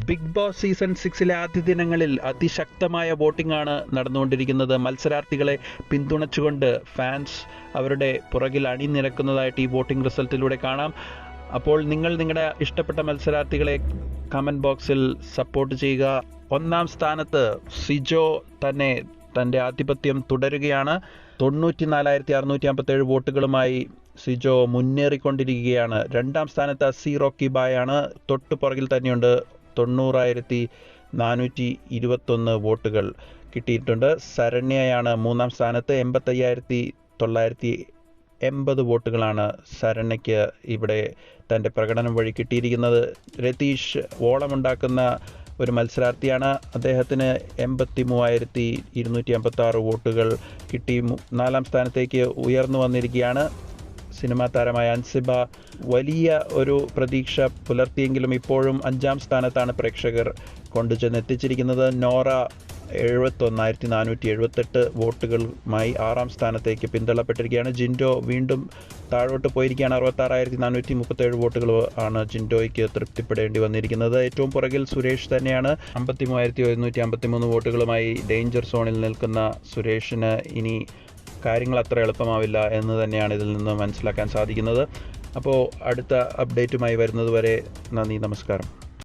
Big boss season 6 ആദ്യ ദിനങ്ങളിൽ അതിശക്തമായ വോട്ടിംഗ് ആണ് നടന്നുകൊണ്ടിരിക്കുന്നത്. മത്സരാർത്ഥികളെ പിന്തുണച്ചുകൊണ്ട് ഫാൻസ് അവരുടെ പുറകിൽ അണിനിരക്കുന്നതായിട്ട് ഈ വോട്ടിംഗ് റിസൾട്ടിലൂടെ കാണാം. അപ്പോൾ നിങ്ങൾ നിങ്ങളുടെ ഇഷ്ടപ്പെട്ട മത്സരാർത്ഥികളെ കമൻറ്റ് ബോക്സിൽ സപ്പോർട്ട് ചെയ്യുക. 1-ാം സ്ഥാനത്ത് സിജോ തന്നെ തൻ്റെ ആധിപത്യം തുടരുകയാണ്. 94,657 വോട്ടുകളുമായി സിജോ മുന്നേറിക്കൊണ്ടിരിക്കുകയാണ്. 2-ാം സ്ഥാനത്ത് അസി റോക്കി ബായ് ആണ്. തൊട്ടു പുറകിൽ തന്നെയുണ്ട്. 90,421 വോട്ടുകൾ കിട്ടിയിട്ടുണ്ട്. ശരണ്യയാണ് 3-ാം സ്ഥാനത്ത്. 85,980 വോട്ടുകളാണ് ശരണ്യയ്ക്ക് ഇവിടെ തൻ്റെ പ്രകടനം വഴി കിട്ടിയിരിക്കുന്നത്. രതീഷ് ഓളമുണ്ടാക്കുന്ന ഒരു മത്സരാർത്ഥിയാണ്. അദ്ദേഹത്തിന് 83,256 വോട്ടുകൾ കിട്ടി 4-ാം സ്ഥാനത്തേക്ക് ഉയർന്നു വന്നിരിക്കുകയാണ്. സിനിമാ താരമായ അൻസിബ വലിയ ഒരു പ്രതീക്ഷ പുലർത്തിയെങ്കിലും ഇപ്പോഴും 5-ാം സ്ഥാനത്താണ് പ്രേക്ഷകർ കൊണ്ടുചെന്ന് എത്തിച്ചിരിക്കുന്നത്. നോറ 71,478 വോട്ടുകളുമായി 6-ാം സ്ഥാനത്തേക്ക് പിന്തള്ളപ്പെട്ടിരിക്കുകയാണ്. ജിൻഡോ വീണ്ടും താഴോട്ട് പോയിരിക്കുകയാണ്. 66,437 വോട്ടുകൾ ആണ് ജിൻഡോയ്ക്ക് തൃപ്തിപ്പെടേണ്ടി വന്നിരിക്കുന്നത്. ഏറ്റവും പുറകിൽ സുരേഷ് തന്നെയാണ്. 53,153 വോട്ടുകളുമായി ഡേഞ്ചർ സോണിൽ നിൽക്കുന്ന സുരേഷിന് ഇനി കാര്യങ്ങൾ അത്ര എളുപ്പമാവില്ല എന്ന് തന്നെയാണ് ഇതിൽ നിന്ന് മനസ്സിലാക്കാൻ സാധിക്കുന്നത്. അപ്പോൾ അടുത്ത അപ്ഡേറ്റുമായി വരുന്നത് വരെ നന്ദി, നമസ്കാരം.